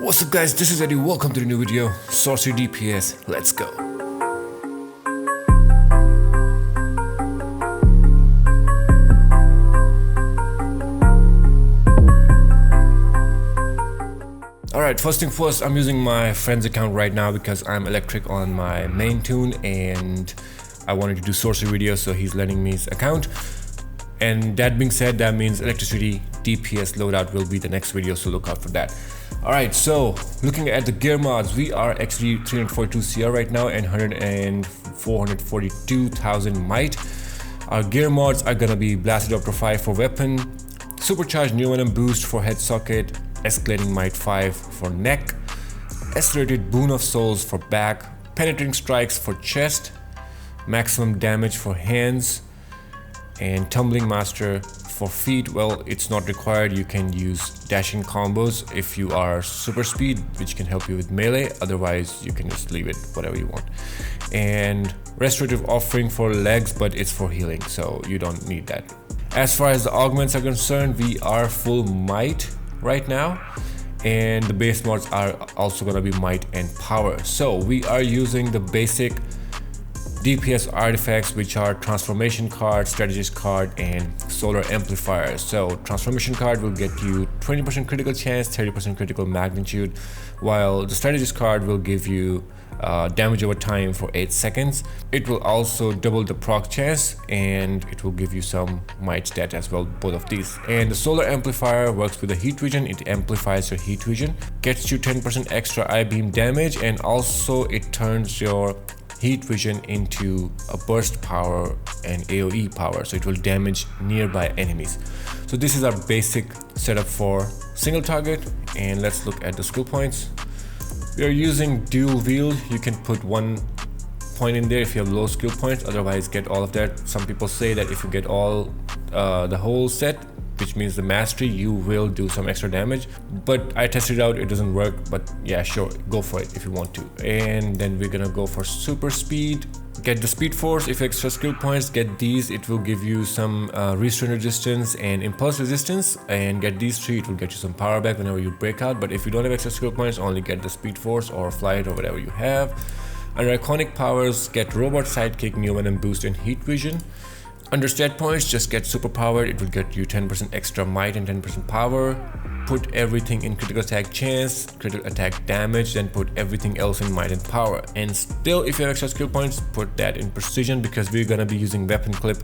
What's up guys, this is Eddie, welcome to the new video, Sorcery DPS, let's go. Alright, first thing first, I'm using my friend's account right now because I'm electric on my main tune and I wanted to do sorcery videos, so he's lending me his account. And that being said, that means Sorcery DPS Loadout will be the next video, so look out for that. Alright, so looking at the gear mods, we are actually 342 CR right now and 442,000 might. Our gear mods are gonna be Blasted Doctor 5 for weapon, Supercharged New Venom Boost for head socket, Escalating Might 5 for neck, Accelerated Boon of Souls for back, Penetrating Strikes for chest, Maximum Damage for hands, and Tumbling Master for feet. Well, it's not required, you can use dashing combos if you are super speed, which can help you with melee, otherwise you can just leave it whatever you want. And Restorative Offering for legs, but it's for healing, so you don't need that. As far as the augments are concerned, we are full might right now, and the base mods are also gonna be might and power. So we are using the basic DPS artifacts, which are transformation card, strategist card, and solar amplifier. So transformation card will get you 20% critical chance, 30% critical magnitude, while the strategist card will give you damage over time for 8 seconds. It will also double the proc chance and it will give you some might stat as well, both of these. And the solar amplifier works with the heat vision, it amplifies your heat vision, gets you 10% extra eye beam damage, and also it turns your heat vision into a burst power and AoE power, so it will damage nearby enemies. So this is our basic setup for single target, and let's look at the skill points. We are using dual wield. You can put 1 point in there if you have low skill points, otherwise get all of that. Some people say that if you get all the whole set, which means the mastery, you will do some extra damage, but I tested it out, it doesn't work. But yeah, sure, go for it if you want to. And then we're gonna go for super speed. Get the speed force. If extra skill points, get these, it will give you some restrain resistance and impulse resistance, and get these 3, it will get you some power back whenever you break out. But if you don't have extra skill points, only get the speed force or flight or whatever you have. Under iconic powers, get robot sidekick, new venom boost, and heat vision. Under stat points, just get super powered, it will get you 10% extra might and 10% power. Put everything in critical attack chance, critical attack damage, then put everything else in might and power. And still, if you have extra skill points, put that in precision, because we're gonna be using weapon clip,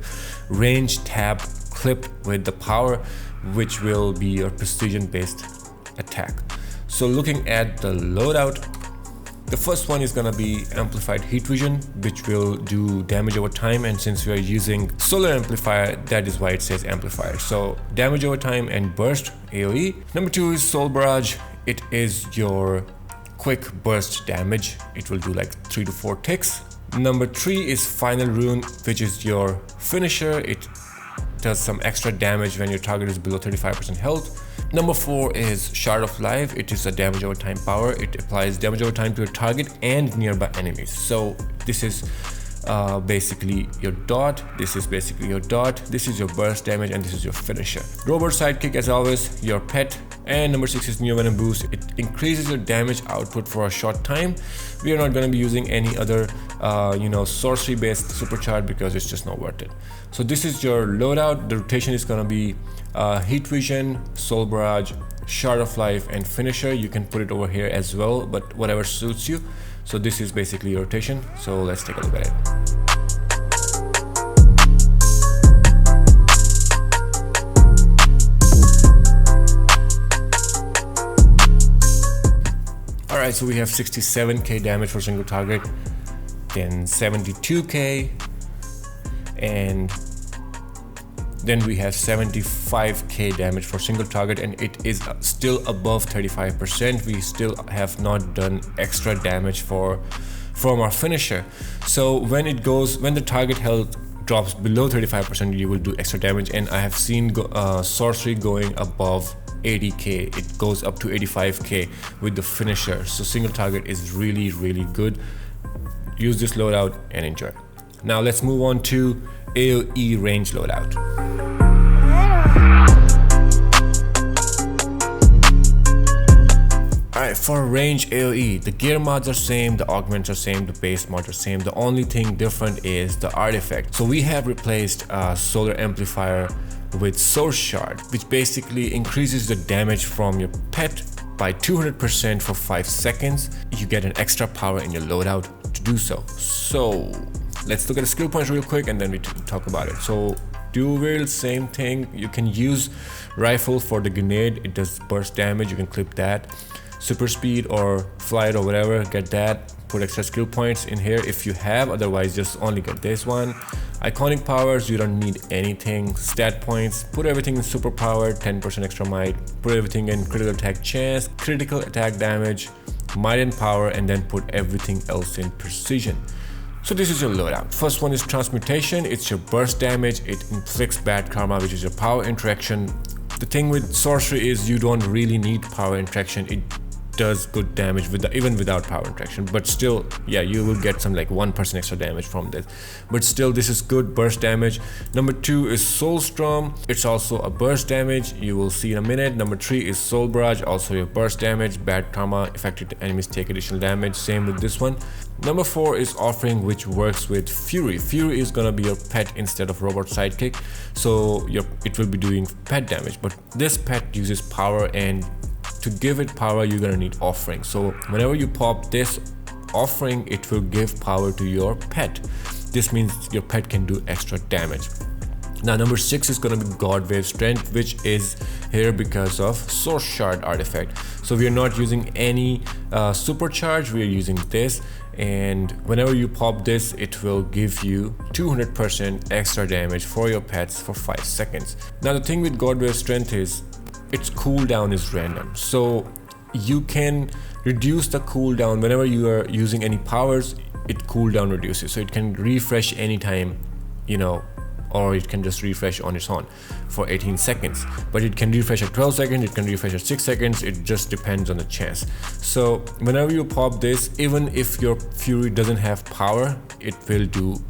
range tab clip with the power, which will be your precision based attack. So looking at the loadout, the first one is gonna be amplified heat vision, which will do damage over time, and since we are using solar amplifier, that is why it says amplifier. So damage over time and burst AoE. Number 2 is soul barrage. It is your quick burst damage. It will do like 3 to 4 ticks. Number 3 is final rune, which is your finisher. It does some extra damage when your target is below 35% health. Number 4 is Shard of Life. It is a damage over time power. It applies damage over time to your target and nearby enemies. So this is basically your dot, this is basically your dot, this is your burst damage, and this is your finisher. Robot sidekick, as always, your pet. And number 6 is new venom boost. It increases your damage output for a short time. We are not going to be using any other sorcery based supercharge because it's just not worth it. So this is your loadout. The rotation is going to be heat vision, soul barrage, shard of life, and finisher. You can put it over here as well, but whatever suits you. So this is basically your rotation, so let's take a look at it. Alright, so we have 67k damage for single target, then 72k, and then we have 75k damage for single target, and it is still above 35%. We still have not done extra damage from our finisher. So when the target health drops below 35%, you will do extra damage, and I have seen sorcery going above 80k. It goes up to 85k with the finisher. So single target is really, really good. Use this loadout and enjoy. Now let's move on to AoE range loadout. Alright, for range AoE, the gear mods are same, the augments are same, the base mods are same. The only thing different is the artifact. So we have replaced solar amplifier with source shard, which basically increases the damage from your pet by 200% for 5 seconds. You get an extra power in your loadout to do so. So let's look at the skill points real quick and then we talk about it. So dual wield, same thing. You can use rifle for the grenade, it does burst damage, you can clip that. Super speed or flight or whatever, get that. Put extra skill points in here if you have, otherwise just only get this one. Iconic powers, you don't need anything. Stat points, put everything in super power, 10% extra might. Put everything in critical attack chance, critical attack damage, might and power, and then put everything else in precision. So this is your loadout. First one is transmutation. It's your burst damage. It inflicts bad karma, which is your power interaction. The thing with sorcery is you don't really need power interaction. It does good damage even without power interaction, but still, yeah, you will get some like 1% extra damage from this, but still this is good burst damage. Number 2 is Soulstorm. It's also a burst damage, you will see in a minute. Number 3 is Soul Barrage, also your burst damage. Bad karma, affected enemies take additional damage, same with this one. Number 4 is Offering, which works with Fury. Fury is gonna be your pet instead of robot sidekick, so it will be doing pet damage, but this pet uses power, and to give it power you're gonna need Offering. So whenever you pop this Offering, it will give power to your pet. This means your pet can do extra damage. Now number 6 is gonna be God Wave Strength, which is here because of Source Shard artifact. So we are not using any supercharge, we are using this, and whenever you pop this, it will give you 200% extra damage for your pets for 5 seconds. Now the thing with God Wave Strength is its cooldown is random, so you can reduce the cooldown whenever you are using any powers. It cooldown reduces, so it can refresh anytime, you know, or it can just refresh on its own for 18 seconds, but it can refresh at 12 seconds, it can refresh at 6 seconds, it just depends on the chance. So whenever you pop this, even if your Fury doesn't have power, it will do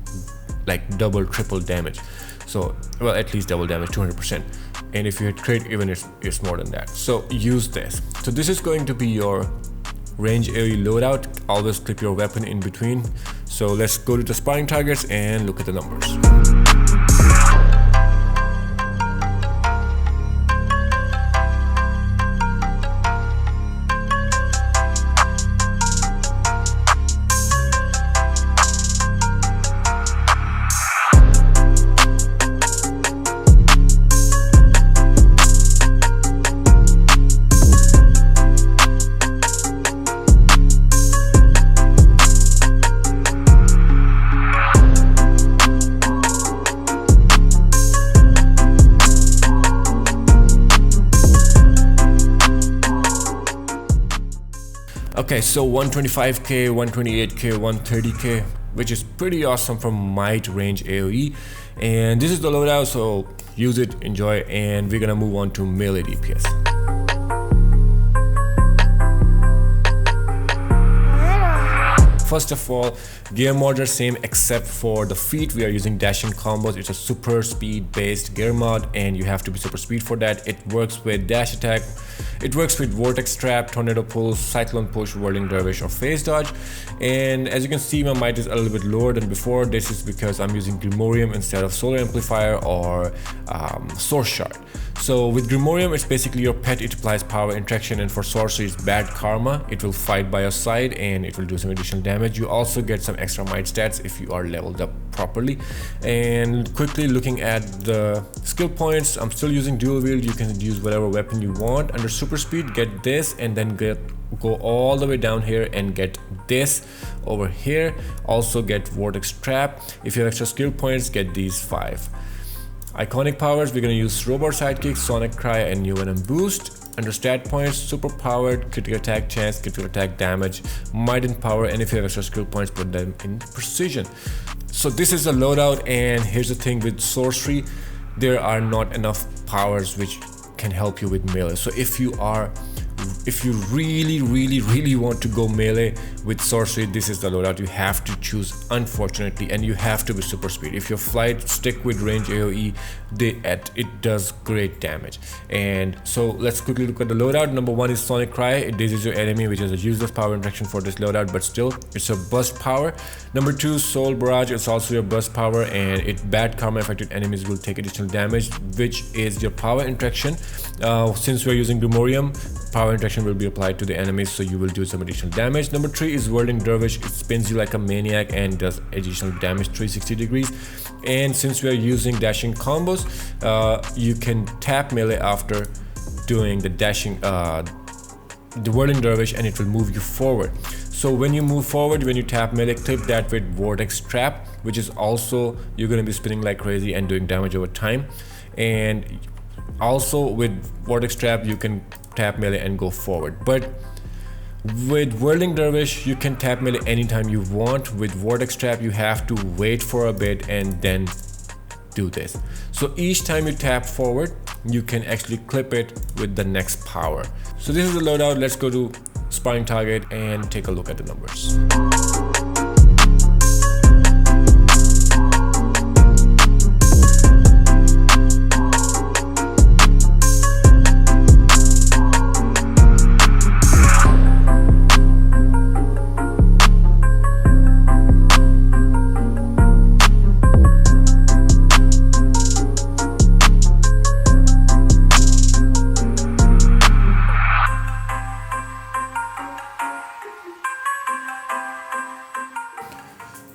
like double, triple damage. So, well, at least double damage, 200%. And if you hit crit, even it's more than that. So use this. So this is going to be your range AoE loadout. Always clip your weapon in between. So let's go to the sparring targets and look at the numbers. Okay, so 125k, 128k, 130k, which is pretty awesome from might range AoE, and this is the loadout, so use it, enjoy, and we're gonna move on to melee DPS. First of all, gear mods are same except for the feet. We are using dashing combos. It's a super speed based gear mod, and you have to be super speed for that. It works with dash attack, it works with vortex trap, tornado pulse, cyclone push, whirling dervish, or phase dodge. And as you can see, my might is a little bit lower than before. This is because I'm using Grimorium instead of solar amplifier or source shard. So with Grimorium, it's basically your pet, it applies power interaction, and for sorcery it's bad karma. It will fight by your side and it will do some additional damage. You also get some extra might stats if you are leveled up properly. And quickly looking at the skill points, I'm still using dual wield. You can use whatever weapon you want. Under super speed, get this, and then go all the way down here and get this over here. Also get vortex trap. If you have extra skill points, get these 5. Iconic powers, we're going to use Robot Sidekick, Sonic Cry, and New Venom Boost. Under stat points, super powered, critical attack chance, critical attack damage, might and power, and if you have extra skill points, put them in precision. So this is the loadout, and here's the thing with sorcery, there are not enough powers which can help you with melee. So if you are if you really want to go melee with sorcery, this is the loadout you have to choose, unfortunately, and you have to be super speed. If your flight stick with range AoE, it does great damage. And so let's quickly look at the loadout. Number 1 is Sonic Cry. It dazes your enemy, which is a useless power interaction for this loadout, but still it's a burst power. Number 2, Soul Barrage. It's also your burst power, and it bad karma affected enemies will take additional damage, which is your power interaction. Since we're using Grimorium, power interaction will be applied to the enemies, so you will do some additional damage. Number 3 is Whirling Dervish. It spins you like a maniac and does additional damage 360 degrees. And since we are using dashing combos, you can tap melee after doing the dashing, the Whirling Dervish, and it will move you forward. So when you move forward, when you tap melee, clip that with Vortex Trap, which is also you're going to be spinning like crazy and doing damage over time. And also with Vortex Trap, you can tap melee and go forward. But with Whirling Dervish, you can tap melee anytime you want. With Vortex Trap, you have to wait for a bit and then do this. So each time you tap forward, you can actually clip it with the next power. So this is the loadout. Let's go to sparring target and take a look at the numbers.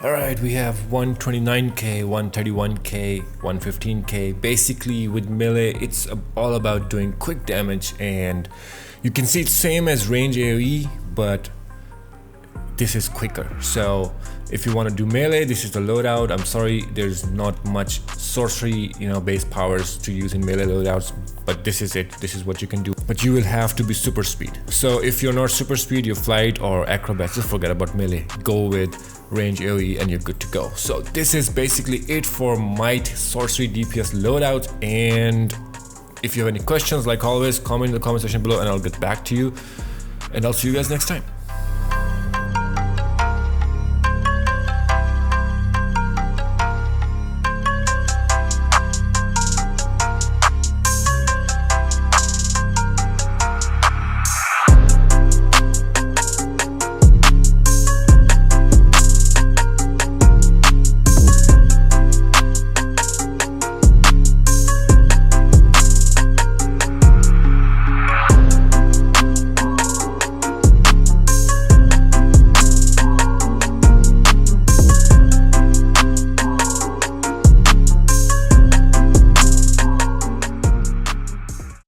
Alright, we have 129k, 131k, 115k. Basically with melee, it's all about doing quick damage, and you can see it's same as range AoE, but this is quicker. So if you want to do melee, this is the loadout. I'm sorry, there's not much sorcery, base powers to use in melee loadouts, but this is it. This is what you can do. But you will have to be super speed. So if you're not super speed, your flight or acrobats, just forget about melee. Go with range AoE and you're good to go. So this is basically it for Might Sorcery DPS loadout. And if you have any questions, like always, comment in the comment section below and I'll get back to you. And I'll see you guys next time.